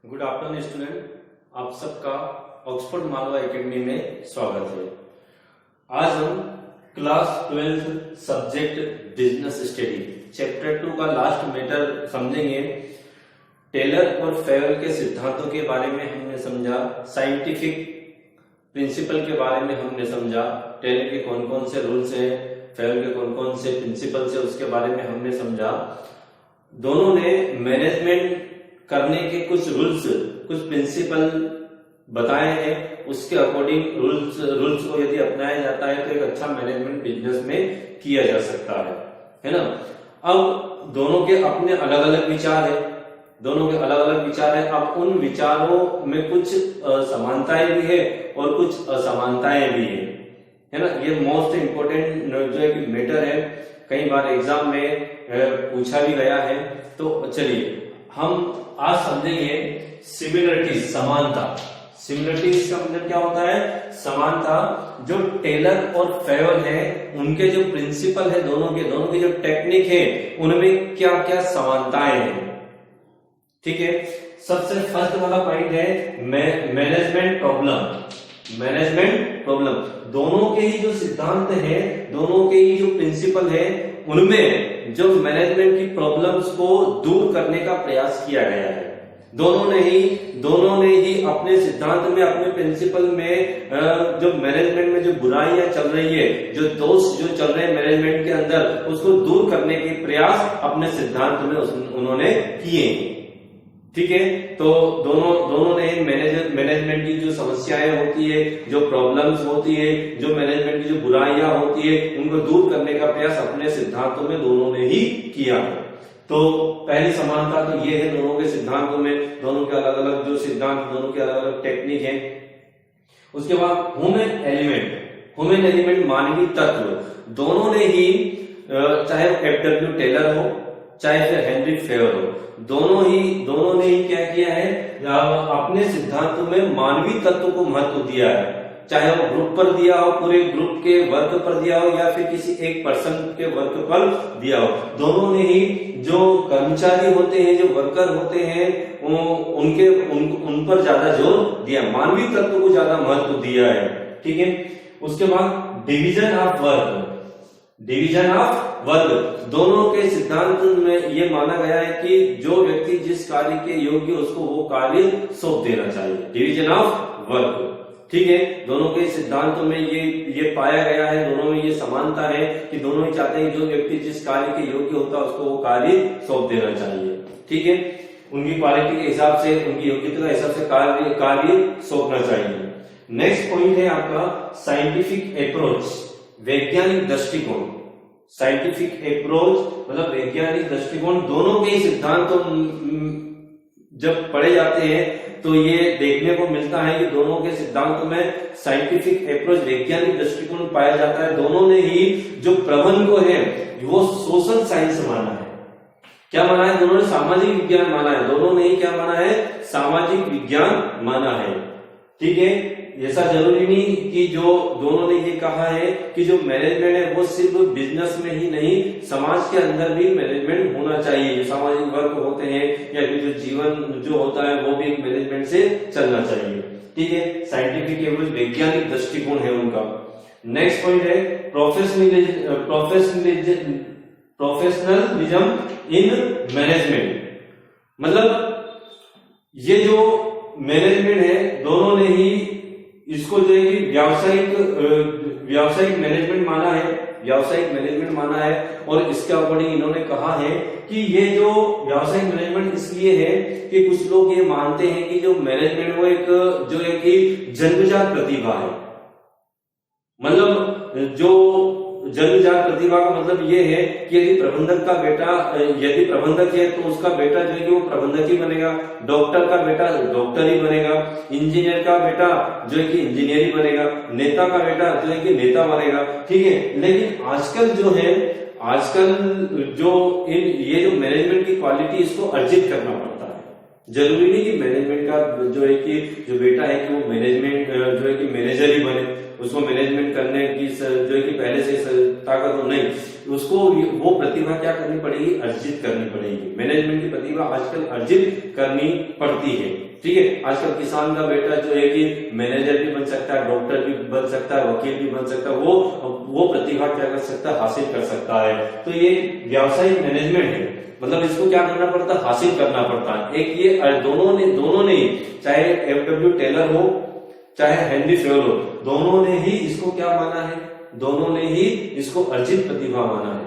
Good afternoon student, आप सबका Oxford Malwa academy में स्वागत है। आज हम class 12 subject business study chapter 2 का लास्ट मैटर समझेंगे। टेलर और फेवल के सिद्धांतों के बारे में हमने समझा, साइंटिफिक प्रिंसिपल के बारे में हमने समझा, टेलर के कौन कौन से रूल्स हैं, फेवल के कौन कौन से प्रिंसिपल्स है उसके बारे में हमने समझा। दोनों ने मैनेजमेंट करने के कुछ रूल्स, कुछ प्रिंसिपल बताए हैं, उसके अकॉर्डिंग रूल्स को यदि अपनाया जाता है तो एक अच्छा मैनेजमेंट बिजनेस में किया जा सकता है ना। अब दोनों के अपने अलग अलग विचार है, दोनों के अलग अलग विचार है। अब उन विचारों में कुछ समानताएं भी है और कुछ असमानताएं भी है ना। ये मोस्ट इम्पोर्टेंट जो है मैटर है, कई बार एग्जाम में पूछा भी गया है। तो चलिए हम आज समझेंगे सिमिलरिटीज, समानता। सिमिलरिटीज का मतलब क्या होता है? समानता। जो टेलर और फेवल है उनके जो प्रिंसिपल है, दोनों की जो टेक्निक है उनमें क्या क्या समानताएं हैं। ठीक है, सबसे फर्स्ट वाला पॉइंट है मैनेजमेंट प्रॉब्लम। मैनेजमेंट प्रॉब्लम, दोनों के ही जो सिद्धांत है, दोनों के ही जो प्रिंसिपल है, उनमें जो मैनेजमेंट की प्रॉब्लम्स को दूर करने का प्रयास किया गया है। दोनों ने ही अपने सिद्धांत में, अपने प्रिंसिपल में जो मैनेजमेंट में जो बुराइयां चल रही है, जो दोष जो चल रहे हैं मैनेजमेंट के अंदर, उसको दूर करने के प्रयास अपने सिद्धांत में उन्होंने किए। ठीक है, तो दोनों ने मैनेजमेंट की जो समस्याएं होती है, जो प्रॉब्लम्स होती है, जो मैनेजमेंट की जो बुराइयां होती है, उनको दूर करने का प्रयास अपने सिद्धांतों में दोनों ने ही किया है। तो पहली समानता तो ये है दोनों के सिद्धांतों में, दोनों के अलग अलग जो सिद्धांत, दोनों के अलग अलग टेक्निक है। उसके बाद ह्यूमन एलिमेंट मानवीय तत्व, दोनों ने ही, चाहे एफ.डब्ल्यू. टेलर हो चाहे फिर हेनरी फेवर हो, दोनों ने ही क्या किया है, अपने सिद्धांतों में मानवीय तत्व को महत्व दिया है। चाहे वो ग्रुप पर दिया हो, पूरे ग्रुप के वर्क पर दिया हो, या फिर किसी एक पर्सन के वर्क पर दिया हो, दोनों ने ही जो कर्मचारी होते हैं, जो वर्कर होते हैं, उन पर ज्यादा जोर दिया, मानवीय तत्व को ज्यादा महत्व दिया है। ठीक है, उसके बाद डिवीजन ऑफ वर्क, दोनों के सिद्धांत में ये माना गया है कि जो व्यक्ति जिस कार्य के योग्य उसको वो कार्य सौंप देना चाहिए, डिवीजन ऑफ वर्क। ठीक है, दोनों के सिद्धांतों में ये पाया गया है, दोनों में ये समानता है कि दोनों ही चाहते हैं जो व्यक्ति जिस कार्य के योग्य होता है उसको वो कार्य सौंप देना चाहिए। ठीक है, उनकी क्वालिटी के हिसाब से, उनकी योग्यता के हिसाब से कार्य सौंपना चाहिए। नेक्स्ट पॉइंट है आपका साइंटिफिक अप्रोच, वैज्ञानिक दृष्टिकोण। साइंटिफिक अप्रोच मतलब वैज्ञानिक दृष्टिकोण, दोनों के सिद्धांत जब पढ़े जाते हैं तो ये देखने को मिलता है कि दोनों के सिद्धांतों में साइंटिफिक अप्रोच, वैज्ञानिक दृष्टिकोण पाया जाता है। दोनों ने ही जो प्रबंध को है वो सोशल साइंस माना है। क्या माना है? दोनों ने सामाजिक विज्ञान माना है। दोनों ने ही क्या माना है? सामाजिक विज्ञान माना है। ठीक है, ऐसा जरूरी नहीं कि जो दोनों ने ये कहा है कि जो मैनेजमेंट है वो सिर्फ बिजनेस में ही नहीं, समाज के अंदर भी मैनेजमेंट होना चाहिए। जो सामाजिक वर्क होते हैं या फिर जो जीवन जो होता है वो भी एक मैनेजमेंट से चलना चाहिए। ठीक है, साइंटिफिक एवरेज, वैज्ञानिक दृष्टिकोण है उनका। नेक्स्ट पॉइंट है प्रोफेशनलिज्म इन मैनेजमेंट। मतलब ये जो मैनेजमेंट है, दोनों ने ही इसको जो है कि व्यावसायिक मैनेजमेंट माना है। और इसके अकॉर्डिंग इन्होंने कहा है कि ये जो व्यावसायिक मैनेजमेंट इसलिए है कि कुछ लोग ये मानते हैं कि जो मैनेजमेंट वो एक जो है कि जन्मजात प्रतिभा है। मतलब जो जन्मजात प्रतिभा का मतलब ये है कि यदि प्रबंधक है तो उसका बेटा जो है कि वो प्रबंधक ही बनेगा, डॉक्टर का बेटा डॉक्टर ही बनेगा, इंजीनियर का बेटा जो है कि इंजीनियर ही बनेगा, नेता का बेटा जो है कि नेता बनेगा। ठीक है, लेकिन आजकल ये जो मैनेजमेंट की क्वालिटी, इसको अर्जित करना पड़ता है। जरूरी नहीं कि मैनेजमेंट का जो है कि जो बेटा है कि वो मैनेजमेंट जो है कि मैनेजर ही बने, उसको मैनेजमेंट करने की जो है कि पहले से ताकत हो, नहीं। उसको वो प्रतिभा क्या करनी पड़ेगी, अर्जित करनी पड़ेगी। मैनेजमेंट की प्रतिभा आजकल अर्जित करनी पड़ती है, ठीक है। आजकल किसान का बेटा जो है कि मैनेजर भी बन सकता है, डॉक्टर भी बन सकता है, वकील भी बन सकता है, वो प्रतिभा क्या कर सकता है, हासिल कर सकता है। तो ये व्यावसायिक मैनेजमेंट है, मतलब इसको क्या करना पड़ता है, हासिल करना पड़ता है। एक ये दोनों ने चाहे एफडब्ल्यू टेलर हो चाहे हेनरी फेयोल हो, दोनों ने ही इसको क्या माना है, दोनों ने ही इसको अर्जित प्रतिभा माना है,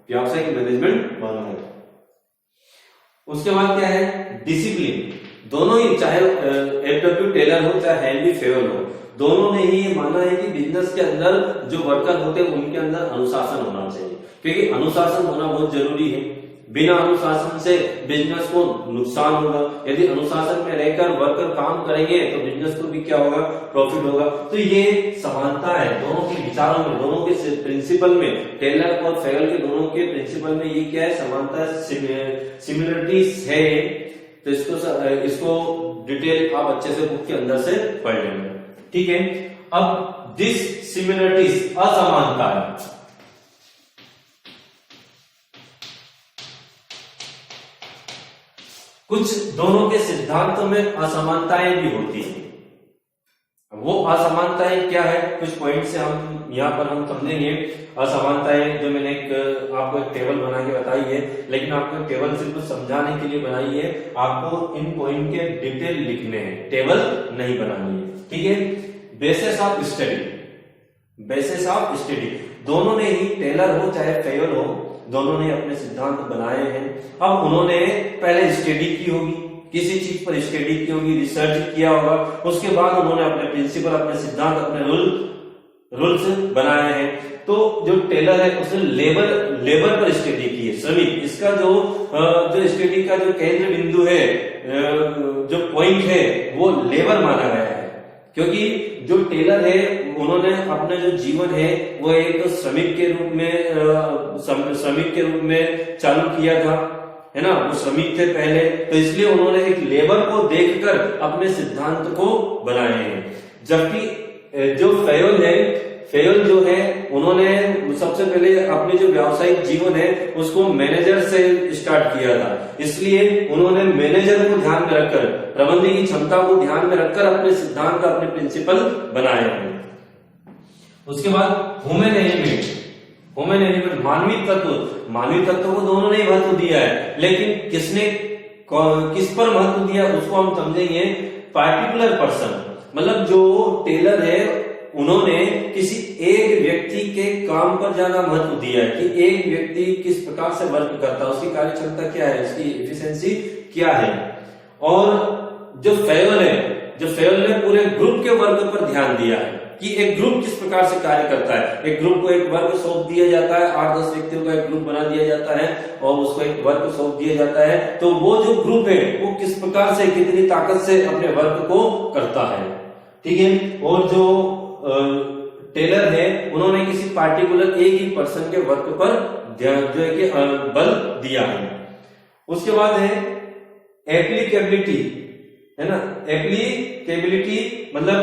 व्यावसायिक मैनेजमेंट माना है। उसके बाद क्या है, डिसिप्लिन। दोनों ही, चाहे एफडब्ल्यू टेलर हो चाहे हेनरी फेयोल हो, दोनों ने ही ये माना है कि बिजनेस के अंदर जो वर्कर होते हैं उनके अंदर अनुशासन होना चाहिए, क्योंकि अनुशासन होना बहुत जरूरी है। बिना अनुशासन से बिजनेस को नुकसान होगा। यदि अनुशासन में रहकर वर्कर काम करेंगे तो बिजनेस को भी क्या होगा, प्रॉफिट होगा। तो ये समानता है दोनों के विचारों में, दोनों के प्रिंसिपल में, टेलर और फेयोल के दोनों के प्रिंसिपल में ये क्या है, समानता, सिमिलरिटीज है। तो इसको डिटेल आप अच्छे से बुक के अंदर से पढ़ लेंगे, ठीक है। अब दिस सिमिलरिटीज, असमानता है, कुछ दोनों के सिद्धांतों में असमानताएं भी होती हैं। वो असमानताएं क्या है, कुछ पॉइंट से हम यहाँ पर हम समझेंगे। असमानताएं जो मैंने आपको एक टेबल बना के बताई है, लेकिन आपको टेबल सिर्फ समझाने के लिए बनाई है, आपको इन पॉइंट के डिटेल लिखने हैं, टेबल नहीं बनानी है, ठीक है। Basis of study, basis of study, दोनों ने ही, टेलर हो चाहे फेयोल हो, दोनों ने अपने सिद्धांत बनाए हैं। अब उन्होंने पहले स्टडी की होगी, किसी चीज पर स्टडी की होगी, रिसर्च किया होगा, उसके बाद उन्होंने अपने प्रिंसिपल, अपने सिद्धांत, अपने रूल्स बनाए हैं। तो जो टेलर है उसने लेबर पर स्टडी की है, श्रमिक। इसका जो स्टडी का जो केंद्र बिंदु है, जो पॉइंट है, वो लेबर माना गया है, क्योंकि जो टेलर है उन्होंने अपना जो जीवन है वो एक श्रमिक के रूप में चालू किया था, है ना। वो श्रमिक थे पहले, तो इसलिए उन्होंने एक लेबर को देखकर अपने सिद्धांत को बनाए हैं। जबकि जो फेयोल जो है उन्होंने सबसे पहले अपने जो व्यावसायिक जीवन है उसको मैनेजर से स्टार्ट किया था, इसलिए उन्होंने मैनेजर को ध्यान में रखकर, प्रबंधन की क्षमता को ध्यान में रखकर अपने सिद्धांत, अपने प्रिंसिपल बनाए हैं। उसके बाद ह्यूमन एलिमेंट, मानवीय तत्व को दोनों ने महत्व दिया है, लेकिन किस पर महत्व दिया उसको हम समझेंगे। पार्टिकुलर पर्सन, मतलब जो टेलर है उन्होंने किसी एक व्यक्ति के काम पर ज्यादा महत्व दिया है, कि एक व्यक्ति किस प्रकार से वर्क करता है, उसकी कार्यक्षमता क्या है, उसकी एफिशिएंसी क्या है। और जो फेयोल ने पूरे ग्रुप के वर्क पर ध्यान दिया है कि एक ग्रुप किस प्रकार से कार्य करता है। एक ग्रुप को एक वर्क सौंप दिया जाता है, 8-10 व्यक्तियों का एक ग्रुप बना दिया जाता है और उसको एक वर्क सौंप दिया जाता है, तो वो जो ग्रुप है वो किस प्रकार से, कितनी ताकत से अपने वर्क को करता है, ठीक है। और जो टेलर है उन्होंने किसी पार्टिकुलर एक ही पर्सन के वर्क पर ध्यान, जो है कि बल दिया है। उसके बाद है एप्लीकेबिलिटी, है ना। एप्लीकेबिलिटी मतलब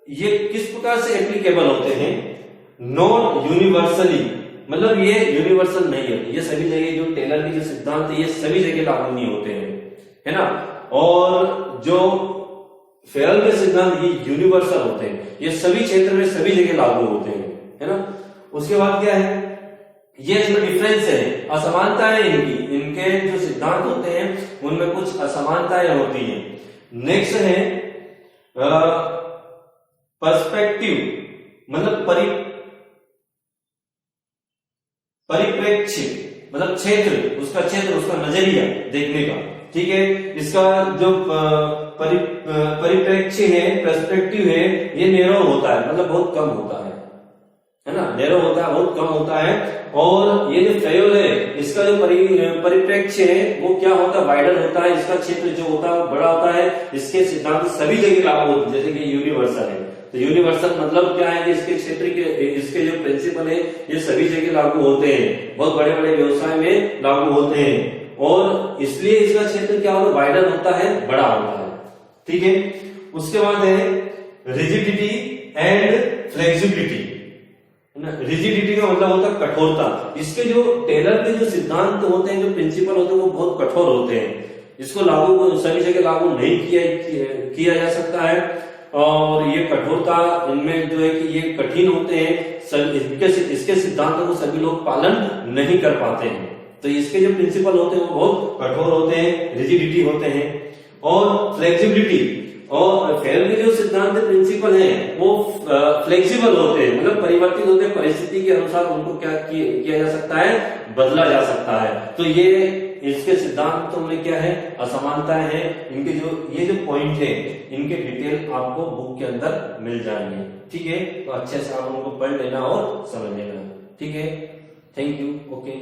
ये किस प्रकार से एप्लीकेबल होते हैं, नॉट यूनिवर्सली, मतलब ये यूनिवर्सल नहीं है, ये सभी जगह जो टेलर के जो सिद्धांत है ये सभी जगह लागू नहीं होते हैं, है ना। और जो फेयोल के सिद्धांत ये यूनिवर्सल होते हैं, ये सभी क्षेत्र में सभी जगह लागू होते हैं, है ना। उसके बाद क्या है, ये जो डिफरेंस है, असमानताएं इनके जो सिद्धांत होते हैं उनमें कुछ असमानताएं होती हैं। नेक्स्ट है पर्सपेक्टिव, मतलब परिप्रेक्ष्य, मतलब क्षेत्र, उसका नजरिया देखने का, ठीक है। इसका जो परिप्रेक्ष्य है, पर्सपेक्टिव है, ये नैरो होता है, मतलब बहुत कम होता है ना, नैरो होता है, बहुत कम होता है। और ये जो फेयोल है इसका जो परिप्रेक्ष्य है वो क्या होता है, वाइडर होता है, इसका क्षेत्र जो होता है बड़ा होता है, इसके सिद्धांत सभी जगह लागू होते हैं, जैसे कि यूनिवर्सल है। तो यूनिवर्सल मतलब क्या है कि इसके क्षेत्र के, इसके जो प्रिंसिपल है ये सभी जगह लागू होते हैं, बहुत बड़े बड़े व्यवसाय में लागू होते हैं, और इसलिए इसका क्षेत्र क्या होता है, वाइडर होता है, बड़ा होता है, ठीक है। उसके बाद है रिजिडिटी एंड फ्लेक्सिबिलिटी, रिजिडिटी का मतलब होता है कठोरता। इसके जो टेलर के जो सिद्धांत होते हैं, जो प्रिंसिपल होते हैं, वो बहुत कठोर होते हैं। इसको लागू सभी जगह लागू नहीं किया जा सकता है। और ये कठोरता इनमें जो है कि ये कठिन होते हैं, इसके सिद्धांतों को सभी लोग पालन नहीं कर पाते हैं। तो इसके जो प्रिंसिपल होते हैं वो बहुत कठोर होते हैं, रिजिडिटी होते हैं। और फ्लेक्सिबिलिटी और फेयर के जो सिद्धांत प्रिंसिपल हैं वो फ्लेक्सिबल होते हैं, मतलब परिवर्तित होते हैं, परिस्थिति के अनुसार उनको क्या किया जा सकता है, बदला जा सकता है। तो ये इसके सिद्धांतों में क्या है, असमानताएं हैं। इनके जो ये जो पॉइंट है, इनके डिटेल आपको बुक के अंदर मिल जाएंगे। ठीक है, तो अच्छे से आप उनको पढ़ लेना और समझ लेना। ठीक है, थैंक यू। ओके।